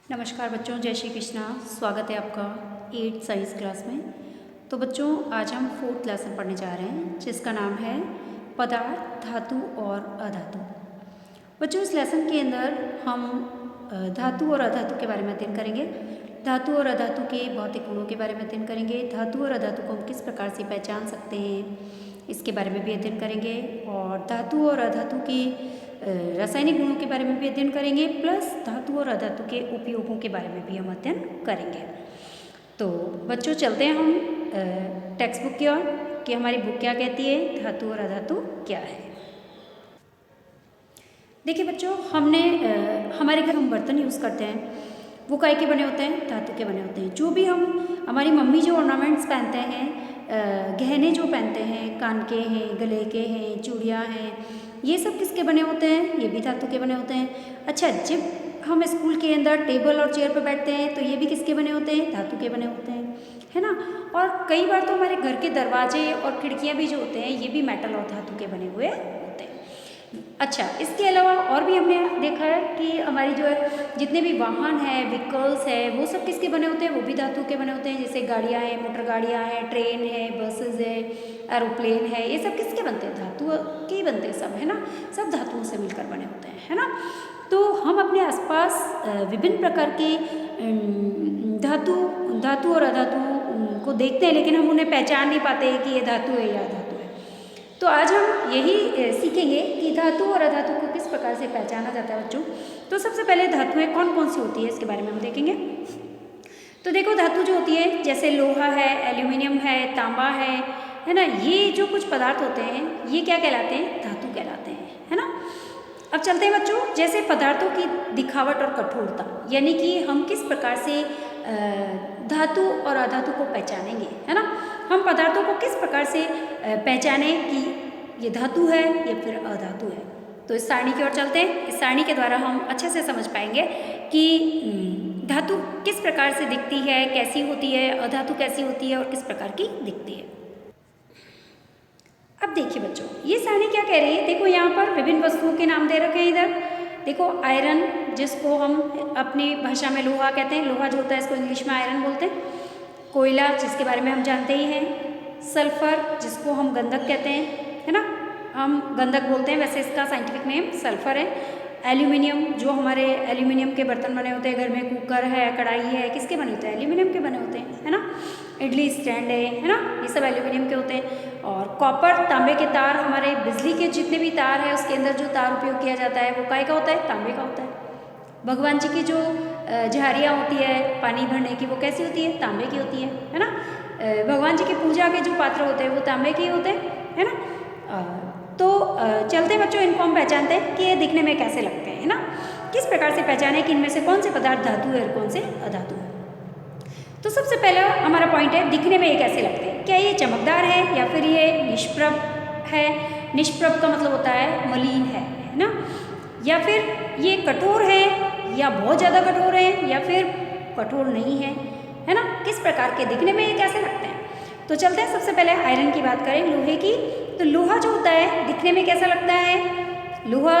नमस्कार बच्चों, जय श्री कृष्णा। स्वागत है आपका 8th साइंस क्लास में। तो बच्चों, आज हम 4th लेसन पढ़ने जा रहे हैं जिसका नाम है पदार्थ, धातु और अधातु। बच्चों, इस लेसन के अंदर हम धातु और अधातु के बारे में अध्ययन करेंगे। धातु और अधातु के भौतिक गुणों के बारे में अध्ययन करेंगे। धातु और अधातु को हम किस प्रकार से पहचान सकते हैं, इसके बारे में भी अध्ययन करेंगे। और धातु और अधातु की रासायनिक गुणों के बारे में भी अध्ययन करेंगे, प्लस धातु और अधातु के उपयोगों के बारे में भी हम अध्ययन करेंगे। तो बच्चों, चलते हैं हम टेक्स्ट बुक की ओर कि हमारी बुक क्या कहती है, धातु और अधातु क्या है। देखिए बच्चों, हमारे घर हम बर्तन यूज़ करते हैं, वो काय के बने होते हैं, धातु के बने होते हैं। जो भी हमारी मम्मी जो ऑर्नामेंट्स पहनते हैं, गहने जो पहनते हैं, कान के हैं, गले के हैं, चूड़ियाँ हैं, ये सब किसके बने होते हैं, ये भी धातु के बने होते हैं। अच्छा, जब हम स्कूल के अंदर टेबल और चेयर पर बैठते हैं तो ये भी किसके बने होते हैं, धातु के बने होते हैं, है ना। और कई बार तो हमारे घर के दरवाजे और खिड़कियाँ भी जो होते हैं ये भी मेटल और धातु के बने हुए होते हैं। अच्छा, इसके अलावा और भी हमने देखा है कि हमारी जो है जितने भी वाहन है, व्हीकल्स है, वो सब किसके बने होते हैं, वो भी धातु के बने होते हैं। जैसे गाड़ियाँ हैं, मोटर गाड़ियाँ हैं, ट्रेन है, बसेस है, एरोप्लेन है, ये सब किसके बनते हैं, धातु के ही बनते हैं सब, है ना। सब धातुओं से मिलकर बने होते हैं, है ना। तो हम अपने आसपास विभिन्न प्रकार के धातु और अधातु को देखते हैं, लेकिन हम उन्हें पहचान नहीं पाते कि ये धातु है या अधातु है। तो आज हम यही सीखेंगे कि धातु और अधातु को किस प्रकार से पहचाना जाता है बच्चों। तो सबसे पहले धातुएं कौन कौन सी होती है, इसके बारे में हम देखेंगे। तो देखो, धातु जो होती है जैसे लोहा है, एल्यूमिनियम है, तांबा है ना, ये जो कुछ पदार्थ होते हैं ये क्या कहलाते हैं, धातु कहलाते हैं, है ना। अब चलते हैं बच्चों, जैसे पदार्थों की दिखावट और कठोरता, यानी कि हम किस प्रकार से धातु और अधातु को पहचानेंगे, है ना। हम पदार्थों को किस प्रकार से पहचाने कि ये धातु है या फिर अधातु है। तो इस सारणी की ओर चलते हैं। इस सारणी के द्वारा हम अच्छे से समझ पाएंगे कि धातु किस प्रकार से दिखती है, कैसी होती है, अधातु कैसी होती है और किस प्रकार की दिखती है। अब देखिए बच्चों, ये सारणी क्या कह रही है, देखो यहाँ पर विभिन्न वस्तुओं के नाम दे रखे हैं। इधर देखो, आयरन, जिसको हम अपनी भाषा में लोहा कहते हैं, लोहा जो होता है इसको इंग्लिश में आयरन बोलते हैं। कोयला, जिसके बारे में हम जानते ही हैं। सल्फर, जिसको हम गंधक कहते हैं, है ना, हम गंधक बोलते हैं, वैसे इसका साइंटिफिक नेम सल्फर है। एल्यूमिनियम, जो हमारे एल्यूमिनियम के बर्तन बने होते हैं घर में, कुकर है, कढ़ाई है, किसके बने होते हैं, एल्यूमिनियम के बने होते हैं, है ना। इडली स्टैंड है ना, ये सब एल्यूमिनियम के होते हैं। और कॉपर, तांबे के तार, हमारे बिजली के जितने भी तार हैं उसके अंदर जो तार उपयोग किया जाता है वो काय का होता है, तांबे का होता है। भगवान जी की जो झाड़ियाँ होती है पानी भरने की, वो कैसी होती है, तांबे की होती है ना। भगवान जी की पूजा के जो पात्र होते हैं वो तांबे के होते हैं, है ना। तो चलते बच्चों, इनको हम पहचानते हैं कि ये दिखने में कैसे लगते हैं, है ना। किस प्रकार से पहचाने कि इनमें से कौन से पदार्थ धातु है और कौन से अधातु है। तो सबसे पहला हमारा पॉइंट है, दिखने में ये कैसे लगते हैं। क्या ये चमकदार है या फिर ये निष्प्रभ है। निष्प्रभ का मतलब होता है मलिन है ना। या फिर ये कठोर है या बहुत ज़्यादा कठोर है या फिर कठोर नहीं है ना। किस प्रकार के दिखने में ये कैसे लगते हैं। तो चलते हैं, सबसे पहले आयरन की बात करें, लोहे की। तो लोहा जो होता है दिखने में कैसा लगता है। लोहा,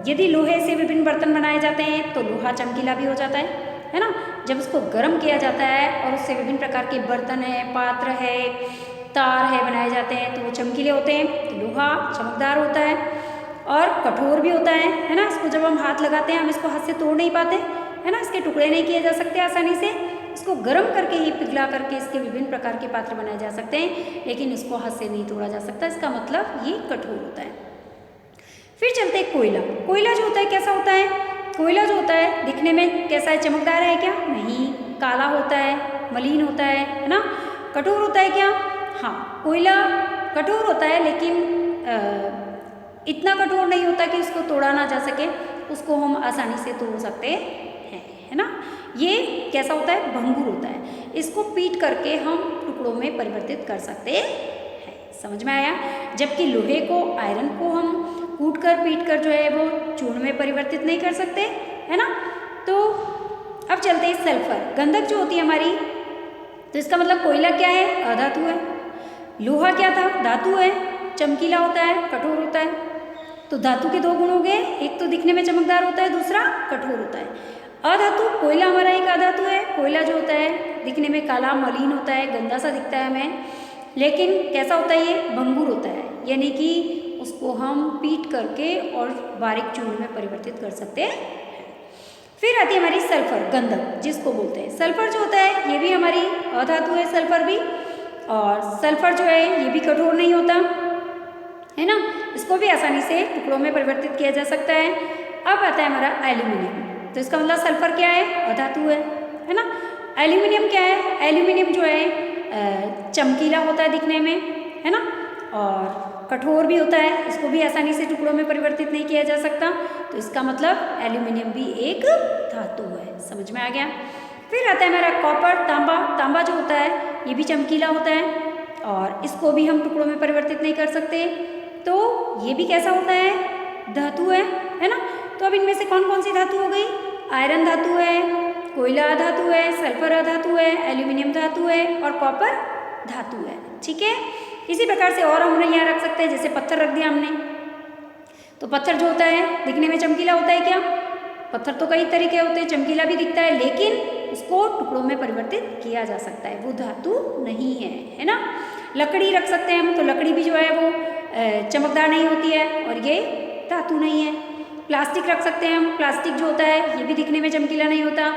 यदि लोहे से विभिन्न बर्तन बनाए जाते हैं तो लोहा चमकीला भी हो जाता है ना। जब उसको गर्म किया जाता है और उससे विभिन्न प्रकार के बर्तन है, पात्र है, तार है बनाए जाते हैं तो वो चमकीले होते हैं। तो लोहा चमकदार होता है और कठोर भी होता है ना। इसको जब हम हाथ लगाते हैं हम इसको हाथ से तोड़ नहीं पाते, है ना। इसके टुकड़े नहीं किए जा सकते आसानी से। इसको गर्म करके ही पिघला करके इसके विभिन्न प्रकार के पात्र बनाए जा सकते हैं, लेकिन इसको हाथ से नहीं तोड़ा जा सकता। इसका मतलब ये कठोर होता है। फिर चलते हैं कोयला। कोयला जो होता है कैसा होता है। कोयला जो होता है दिखने में कैसा है, चमकदार है क्या, नहीं, काला होता है, मलिन होता है ना। कठोर होता है क्या, हाँ, कोयला कठोर होता है लेकिन इतना कठोर नहीं होता कि उसको तोड़ा ना जा सके, उसको हम आसानी से तोड़ सकते हैं, है ना। ये कैसा होता है, भंगुर होता है। इसको पीट करके हम टुकड़ों में परिवर्तित कर सकते हैं। समझ में आया। जबकि लोहे को, आयरन को हम कूट कर पीट कर जो है वो चूर्ण में परिवर्तित नहीं कर सकते, है ना। तो अब चलते हैं सल्फर, गंधक जो होती है हमारी। तो इसका मतलब कोयला क्या है, अधातु है। लोहा क्या था, धातु है, चमकीला होता है, कठोर होता है। तो धातु के दो गुण हो गए, एक तो दिखने में चमकदार होता है, दूसरा कठोर होता है। अधातु कोयला हमारा एक अधातु है। कोयला जो होता है दिखने में काला मलिन होता है, गंदा सा दिखता है हमें, लेकिन कैसा होता है, ये भंगुर होता है, यानी कि उसको हम पीट करके और बारीक चूर्ण में परिवर्तित कर सकते हैं। फिर आती है हमारी सल्फर, गंधक जिसको बोलते हैं। सल्फर जो होता है ये भी हमारी अधातु है, सल्फर भी। और सल्फर जो है ये भी कठोर नहीं होता है ना, इसको भी आसानी से टुकड़ों में परिवर्तित किया जा सकता है। अब आता है हमारा एल्यूमिनियम, तो इसका मतलब सल्फर क्या है, अधातु है ना। एल्यूमिनियम क्या है, एल्यूमिनियम जो है चमकीला होता है दिखने में, है ना, और कठोर भी होता है, इसको भी आसानी से टुकड़ों में परिवर्तित नहीं किया जा सकता, तो इसका मतलब एल्यूमिनियम भी एक धातु है। समझ में आ गया। फिर आता है हमारा कॉपर, तांबा। तांबा जो होता है ये भी चमकीला होता है और इसको भी हम टुकड़ों में परिवर्तित नहीं कर सकते, तो ये भी कैसा होता है, धातु है ना। तो अब इनमें से कौन कौन सी धातु हो गई, आयरन धातु है, कोयला धातु है, सल्फर धातु है, एल्यूमिनियम धातु है और कॉपर धातु है। ठीक है, इसी प्रकार से और हम यहाँ रख सकते हैं, जैसे पत्थर रख दिया हमने, तो पत्थर जो होता है दिखने में चमकीला होता है क्या, पत्थर तो कई तरीके होते हैं, चमकीला भी दिखता है, लेकिन उसको टुकड़ों में परिवर्तित किया जा सकता है, वो धातु नहीं है ना। लकड़ी रख सकते हैं हम, तो लकड़ी भी जो है वो चमकदार नहीं होती है और ये धातु नहीं है। प्लास्टिक रख सकते हैं हम, प्लास्टिक जो होता है ये भी दिखने में चमकीला नहीं होता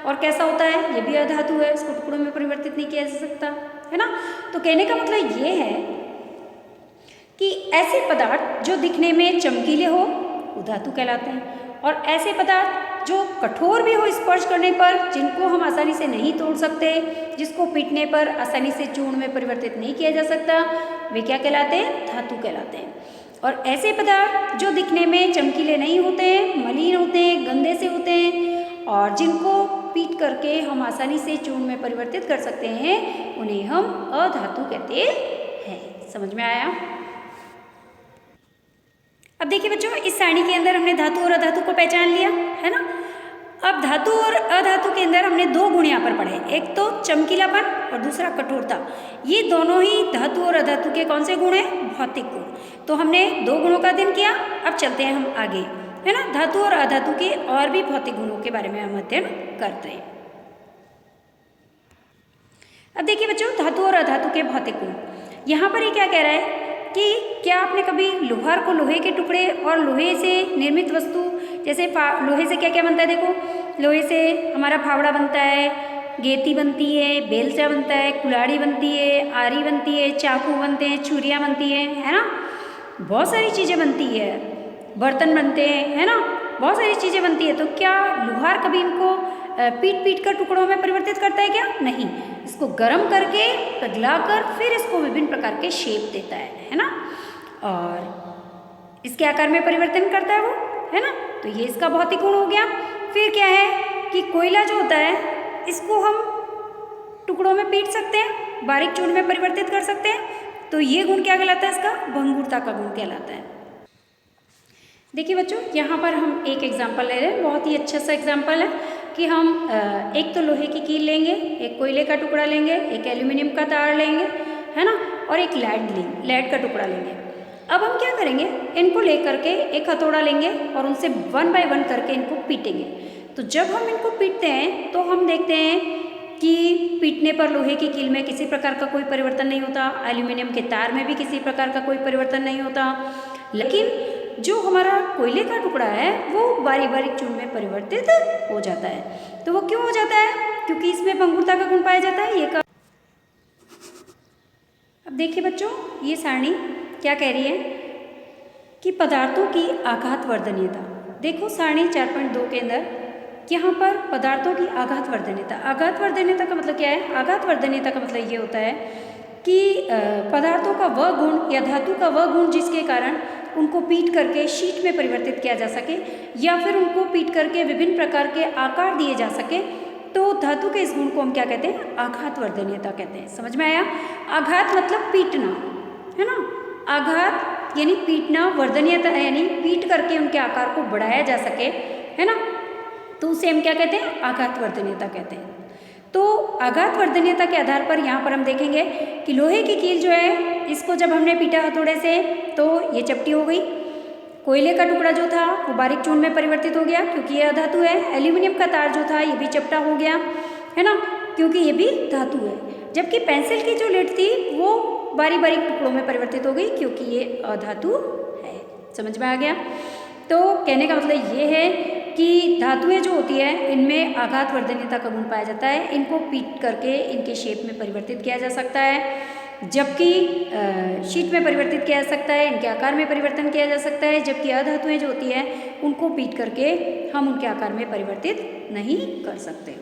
और कैसा होता है, ये भी अधातु है, इसको टुकड़ों में परिवर्तित नहीं किया जा सकता, है ना। तो कहने का मतलब ये है कि ऐसे पदार्थ जो दिखने में चमकीले हो वो धातु कहलाते हैं, और ऐसे पदार्थ जो कठोर भी हो स्पर्श करने पर, जिनको हम आसानी से नहीं तोड़ सकते, जिसको पीटने पर आसानी से चूर्ण में परिवर्तित नहीं किया जा सकता, वे क्या कहलाते हैं, धातु कहलाते हैं। और ऐसे पदार्थ जो दिखने में चमकीले नहीं होते, मलिन होते हैं, गंदे से होते हैं और जिनको पीट करके हम आसानी से चूर्ण में परिवर्तित कर सकते हैं, उन्हें हम अधातु कहते हैं। समझ में आया। अब देखिए बच्चों, इस सारणी के अंदर हमने धातु और अधातु को पहचान लिया, है ना। अब धातु और अधातु के अंदर हमने दो गुण यहाँ पर पढ़े, एक तो चमकीलापन और दूसरा कठोरता। ये दोनों ही धातु और अधातु के कौन से गुण हैं, भौतिक गुण। तो हमने दो गुणों का अध्ययन किया, अब चलते हैं हम आगे, है ना। धातु और अधातु के और भी भौतिक गुणों के बारे में हम अध्ययन करते हैं। अब देखिए बच्चों, धातु और अधातु के भौतिक गुण, यहाँ पर ये क्या कह रहा है कि क्या आपने कभी लोहार को, लोहे के टुकड़े और लोहे से निर्मित वस्तु, जैसे लोहे से क्या क्या बनता है, देखो लोहे से हमारा फावड़ा बनता है, गेती बनती है, बेलचा बनता है, कुल्हाड़ी बनती है, आरी बनती है, चाकू बनते हैं, छुरियाँ बनती है ना, बहुत सारी चीज़ें बनती है, बर्तन बनते हैं, है ना, बहुत सारी चीज़ें बनती है। तो क्या लोहार कभी इनको पीट कर टुकड़ों में परिवर्तित करता है क्या, नहीं, इसको गर्म करके पिघलाकर फिर इसको विभिन्न प्रकार के शेप देता है ना, और इसके आकार में परिवर्तन करता है वो, है ना। तो ये इसका भौतिक गुण हो गया। फिर क्या है कि कोयला जो होता है इसको हम टुकड़ों में पीट सकते हैं, बारीक चूर्ण में परिवर्तित कर सकते हैं, तो ये गुण क्या कहलाता है, इसका भंगुरता का गुण कहलाता है। देखिए बच्चों, यहाँ पर हम एक एग्जाम्पल ले रहे हैं, बहुत ही अच्छा सा एग्जाम्पल है कि हम एक तो लोहे की कील लेंगे, एक कोयले का टुकड़ा लेंगे, एक एल्यूमिनियम का तार लेंगे, है ना, और एक लेड का टुकड़ा लेंगे। अब हम क्या करेंगे, इनको लेकर के एक हथौड़ा लेंगे और उनसे 1 बाय 1 करके इनको पीटेंगे। तो जब हम इनको पीटते हैं तो हम देखते हैं कि पीटने पर लोहे की कील में किसी प्रकार का कोई परिवर्तन नहीं होता, एल्यूमिनियम के तार में भी किसी प्रकार का कोई परिवर्तन नहीं होता, लेकिन जो हमारा कोयले का टुकड़ा है वो बारीक बारीक चूर्ण में परिवर्तित हो जाता है। तो वो क्यों हो जाता है, क्योंकि इसमें भंगुरता का गुण पाया जाता है। ये अब देखिए बच्चों, ये सारणी क्या कह रही है कि पदार्थों की आघात वर्धनीयता। देखो सारणी 4.2 के अंदर यहाँ पर पदार्थों की आघात वर्धनीयता। आघात वर्धनीयता का मतलब क्या है, आघात वर्धनीयता का मतलब ये होता है कि पदार्थों का वह गुण या धातु का वह गुण जिसके कारण उनको पीट करके शीट में परिवर्तित किया जा सके, या फिर उनको पीट करके विभिन्न प्रकार के आकार दिए जा सके, तो धातु के इस गुण को हम क्या कहते हैं, आघात वर्धनीयता कहते हैं। समझ में आया। आघात मतलब पीटना, है ना, आघात यानी पीटना, वर्धनीयता यानी पीट करके उनके आकार को बढ़ाया जा सके, है ना, तो उसे हम क्या कहते हैं, आघात वर्धनीयता कहते हैं। तो आघात वर्धनीयता के आधार पर यहाँ पर हम देखेंगे कि लोहे की कील जो है, इसको जब हमने पीटा हथौड़े से तो ये चपटी हो गई, कोयले का टुकड़ा जो था वो बारीक चूर्ण में परिवर्तित हो गया क्योंकि ये अधातु है। एल्यूमिनियम का तार जो था ये भी चपटा हो गया, है ना, क्योंकि ये भी धातु है। जबकि पेंसिल की जो लिड थी वो बारीक बारीक टुकड़ों में परिवर्तित हो गई क्योंकि ये अधातु है। समझ में आ गया? तो कहने का मतलब ये है कि धातुएं जो होती है इनमें आघात वर्धनीयता का गुण पाया जाता है। इनको पीट करके इनके शेप में परिवर्तित किया जा सकता है, जबकि शीट में परिवर्तित किया जा सकता है, इनके आकार में परिवर्तन किया जा सकता है। जबकि अधातुएं जो होती है उनको पीट करके हम उनके आकार में परिवर्तित नहीं कर सकते।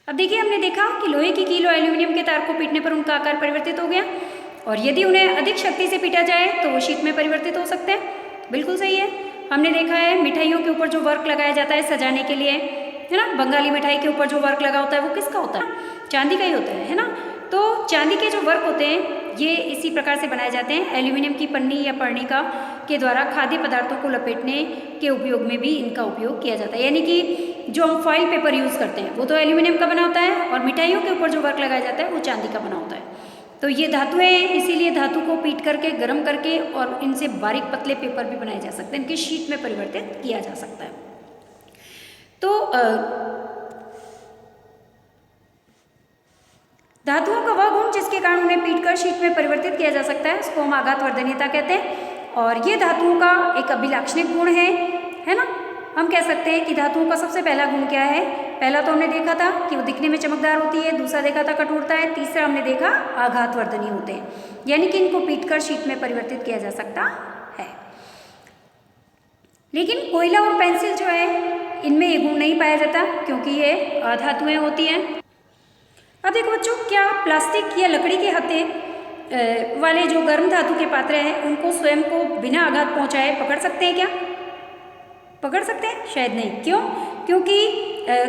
अब देखिए, हमने देखा कि लोहे की कील और एल्यूमिनियम के तार को पीटने पर उनका आकार परिवर्तित हो गया, और यदि उन्हें अधिक शक्ति से पीटा जाए तो वो शीट में परिवर्तित हो सकते हैं। बिल्कुल सही है। हमने देखा है मिठाइयों के ऊपर जो वर्क लगाया जाता है सजाने के लिए, है ना, बंगाली मिठाई के ऊपर जो वर्क लगा होता है वो किसका होता है? चांदी का ही होता है ना। तो चांदी के जो वर्क होते हैं ये इसी प्रकार से बनाए जाते हैं। एल्यूमिनियम की पन्नी या पर्णिका के द्वारा खाद्य पदार्थों को लपेटने के उपयोग में भी इनका उपयोग किया जाता है। यानी कि जो हम फॉइल पेपर यूज़ करते हैं वो तो एल्यूमिनियम का बना होता है, और मिठाइयों के ऊपर जो वर्क लगाया जाता है वो चांदी का बना होता है। तो ये धातुएं, इसीलिए धातु को पीट करके, गर्म करके और इनसे बारीक पतले पेपर भी बनाए जा सकते हैं, इनके शीट में परिवर्तित किया जा सकता है। तो धातुओं का वह गुण जिसके कारण उन्हें पीटकर शीट में परिवर्तित किया जा सकता है उसको हम आघात वर्धनीयता कहते हैं, और ये धातुओं का एक अभिलाक्षणिक गुण है ना। हम कह सकते हैं कि धातुओं का सबसे पहला गुण क्या है? पहला तो हमने देखा था कि वो दिखने में चमकदार होती है, दूसरा देखा था कठोरता है, तीसरा हमने देखा आघात वर्धनीय होते हैं, यानी कि इनको पीटकर शीट में परिवर्तित किया जा सकता है। लेकिन कोयला और पेंसिल जो है इनमें ये गुण नहीं पाया जाता क्योंकि ये अधातुएं होती हैं। अब देखो बच्चों, क्या प्लास्टिक या लकड़ी के हत्थे वाले जो गर्म धातु के पात्र हैं उनको स्वयं को बिना आघात पहुंचाए पकड़ सकते हैं क्या? पकड़ सकते हैं? शायद नहीं। क्यों? क्योंकि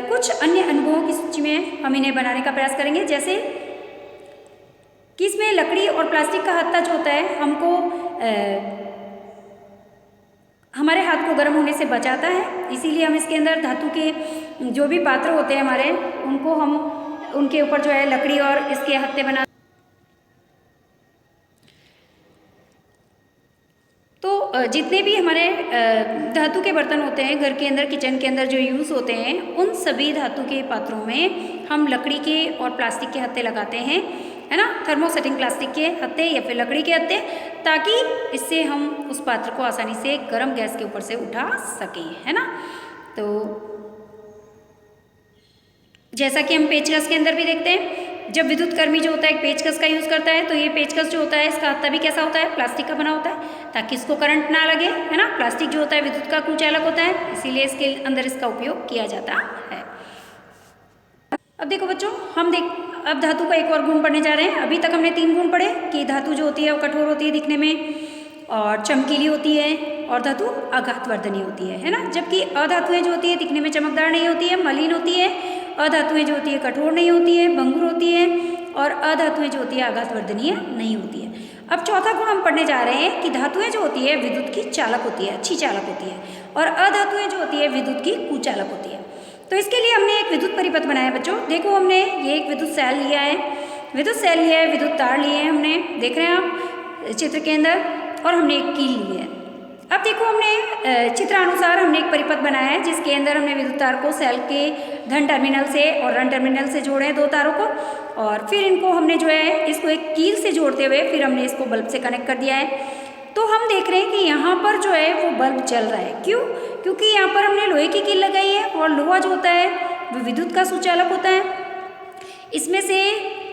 कुछ अन्य अनुभवों की सूची में हम इन्हें बनाने का प्रयास करेंगे, जैसे कि इसमें लकड़ी और प्लास्टिक का हत्था जो होता है हमको हमारे हाथ को गर्म होने से बचाता है, इसीलिए हम इसके अंदर धातु के जो भी पात्र होते हैं हमारे, उनको हम उनके ऊपर जो है लकड़ी और इसके हत्थे बना। तो जितने भी हमारे धातु के बर्तन होते हैं घर के अंदर, किचन के अंदर जो यूज़ होते हैं, उन सभी धातु के पात्रों में हम लकड़ी के और प्लास्टिक के हत्थे लगाते हैं, है ना, थर्मोसेटिंग प्लास्टिक के हत्थे या फिर लकड़ी के हत्थे, ताकि इससे हम उस पात्र को आसानी से गर्म गैस के ऊपर से उठा सकें, है ना। तो जैसा कि हम पेचकस के अंदर भी देखते हैं, जब विद्युत कर्मी जो होता है एक पेचकस का यूज़ करता है, तो ये पेचकस जो होता है इसका हत्था भी कैसा होता है? प्लास्टिक का बना होता है, ताकि इसको करंट ना लगे, है ना। प्लास्टिक जो होता है विद्युत का कुचालक होता है, इसीलिए इसके अंदर इसका उपयोग किया जाता है। अब देखो बच्चों, अब धातु का एक और गुण पढ़ने जा रहे हैं। अभी तक हमने 3 गुण पढ़े कि धातु जो होती है वो कठोर होती है दिखने में, और चमकीली होती है, और धातु आघात वर्धनीय होती है ना। जबकि अधातुएं जो होती है दिखने में चमकदार नहीं होती है, मलिन होती है। अधातुएं जो होती है कठोर नहीं होती है, भंगुर होती है, और अधातुएं जो होती है आघात वर्धनीय नहीं होती है। अब चौथा गुण हम पढ़ने जा रहे हैं कि धातुएं जो होती है विद्युत की चालक होती है, अच्छी चालक होती है, और अधातुएं जो होती है विद्युत की कुचालक होती है। तो इसके लिए हमने एक विद्युत परिपथ बनाया बच्चों। देखो, हमने ये एक विद्युत सेल लिया है, विद्युत तार लिए हैं, हमने देख रहे हैं आप चित्र के अंदर, और हमने एक कील ली है। अब देखो, हमने चित्रानुसार हमने एक परिपथ बनाया है जिसके अंदर हमने विद्युत तार को सेल के धन टर्मिनल से और ऋण टर्मिनल से जोड़े हैं 2 तारों को, और फिर इनको हमने जो है इसको एक कील से जोड़ते हुए फिर हमने इसको बल्ब से कनेक्ट कर दिया है। तो हम देख रहे हैं कि यहाँ पर जो है वो बल्ब जल रहा है। क्यों? क्योंकि यहाँ पर हमने लोहे की कील लगाई है, और लोहा जो होता है वो विद्युत का सुचालक होता है। इसमें से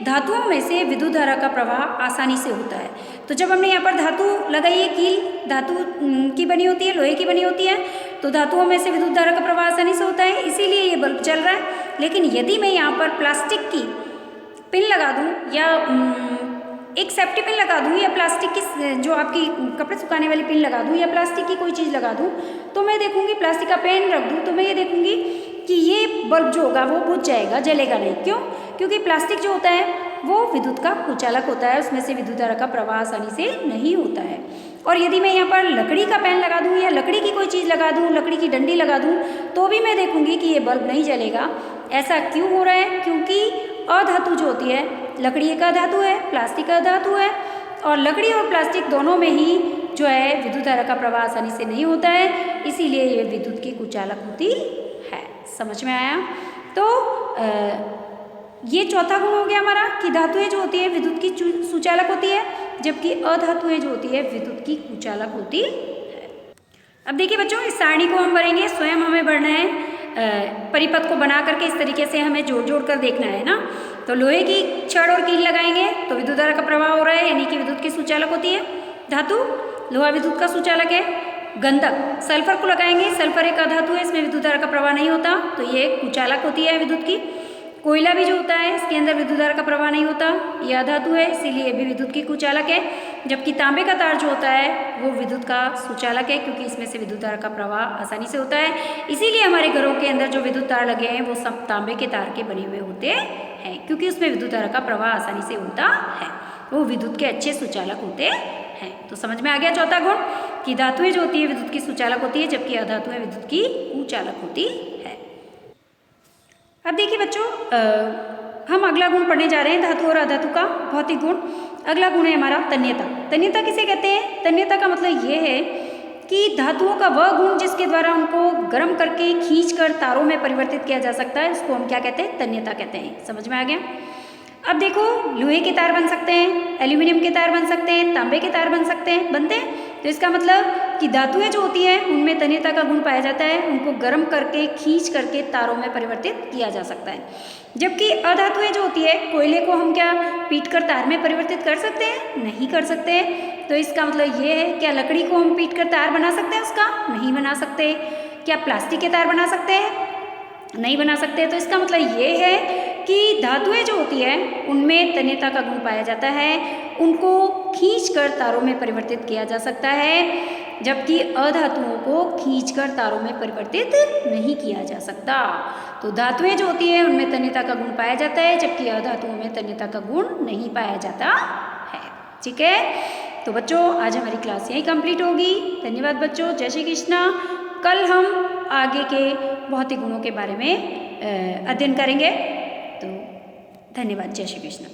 धातुओं में से विद्युत धारा का प्रवाह आसानी से होता है। तो जब हमने यहाँ पर धातु लगाई है, कील धातु की बनी होती है, लोहे की बनी होती है, तो धातुओं में से विद्युत धारा का प्रवाह आसानी से होता है, इसीलिए ये बल्ब जल रहा है। लेकिन यदि मैं यहाँ पर प्लास्टिक की पिन लगा दूँ, या एक सेफ्टी पिन लगा दूँ, या प्लास्टिक की जो आपकी कपड़े सुखाने वाली पिन लगा दूँ, या प्लास्टिक की कोई चीज़ लगा दूँ, तो मैं देखूँगी, प्लास्टिक का पेन रख दूँ तो मैं ये देखूँगी कि ये बल्ब जो होगा वो बुझ जाएगा, जलेगा नहीं। क्यों? क्योंकि प्लास्टिक जो होता है वो विद्युत का कुचालक होता है, उसमें से विद्युत धारा का प्रवाह आसानी से नहीं होता है। और यदि मैं यहाँ पर लकड़ी का पेन लगा दूँ, या लकड़ी की कोई चीज़ लगा दूँ, लकड़ी की डंडी लगा दूँ, तो भी मैं देखूँगी कि ये बल्ब नहीं जलेगा। ऐसा क्यों हो रहा है? क्योंकि अधातु जो होती है, लकड़ी एक अधातु है, प्लास्टिक अधातु है, और लकड़ी और प्लास्टिक दोनों में ही जो है विद्युत धारा का प्रवाह आसानी से नहीं होता है, इसीलिए ये विद्युत की कुचालक होती है। समझ में आया? तो ये चौथा गुण हो गया हमारा कि धातुएं जो होती है विद्युत की सुचालक होती है, जबकि अधातुएं जो होती है विद्युत की कुचालक होती है। अब देखिए बच्चों, इस सारणी को हम भरेंगे, स्वयं हमें भरना है। परिपथ को बना करके इस तरीके से हमें जोड़ जोड़ कर देखना है ना। तो लोहे की छड़ और कील लगाएंगे तो विद्युत धारा का प्रवाह हो रहा है, यानी कि विद्युत की सुचालक होती है। धातु, लोहा विद्युत का सुचालक है। गंधक, सल्फर को लगाएंगे, सल्फर एक अधातु है, इसमें विद्युत धारा का प्रवाह नहीं होता, तो ये कुचालक होती है विद्युत की। कोयला भी जो होता है इसके अंदर विद्युत धारा का प्रवाह नहीं होता, यह अधातु है, इसीलिए भी विद्युत की कुचालक है। जबकि तांबे का तार जो होता है वो विद्युत का सुचालक है, क्योंकि इसमें से विद्युत धारा का प्रवाह आसानी से होता है, इसीलिए हमारे घरों के अंदर जो विद्युत तार लगे हैं वो सब तांबे के तार के बने हुए होते हैं, क्योंकि उसमें विद्युत धारा का प्रवाह आसानी से होता है, वो विद्युत के अच्छे सुचालक होते हैं। तो समझ में आ गया चौथा गुण कि धातुएं जो होती है विद्युत की सुचालक होती है, जबकि अधातुएं विद्युत की कुचालक होती है। अब देखिए बच्चों, हम अगला गुण पढ़ने जा रहे हैं, धातु और अधातु का भौतिक गुण। अगला गुण है हमारा तन्यता। तन्यता किसे कहते हैं? तन्यता का मतलब ये है कि धातुओं का वह गुण जिसके द्वारा उनको गर्म करके खींचकर तारों में परिवर्तित किया जा सकता है, उसको हम क्या कहते हैं? तन्यता कहते हैं। समझ में आ गया? अब देखो, लोहे के तार बन सकते हैं, एल्यूमिनियम के तार बन सकते हैं, तांबे के तार बन सकते हैं, बनते हैं। तो इसका मतलब कि धातुएं जो होती हैं उनमें तन्यता का गुण पाया जाता है, उनको गर्म करके खींच करके तारों में परिवर्तित किया जा सकता है। जबकि अधातुएं जो होती है, कोयले को हम क्या पीट कर तार में परिवर्तित कर सकते हैं? नहीं कर सकते हैं। तो इसका मतलब ये है, क्या लकड़ी को हम पीट कर तार बना सकते हैं? उसका नहीं बना सकते। क्या प्लास्टिक के तार बना सकते हैं? नहीं बना सकते। तो इसका मतलब ये है कि धातुएं जो होती है उनमें तन्यता का गुण पाया जाता है, उनको खींचकर तारों में परिवर्तित किया जा सकता है, जबकि अधातुओं को खींचकर तारों में परिवर्तित नहीं किया जा सकता। तो धातुएं जो होती हैं उनमें तन्यता का गुण पाया जाता है, जबकि अधातुओं में तन्यता का गुण नहीं पाया जाता है। ठीक है, तो बच्चों आज हमारी क्लास यहीं कंप्लीट होगी। धन्यवाद बच्चों, जय श्री कृष्णा। कल हम आगे के भौतिक गुणों के बारे में अध्ययन करेंगे। तो धन्यवाद, जय श्री कृष्ण।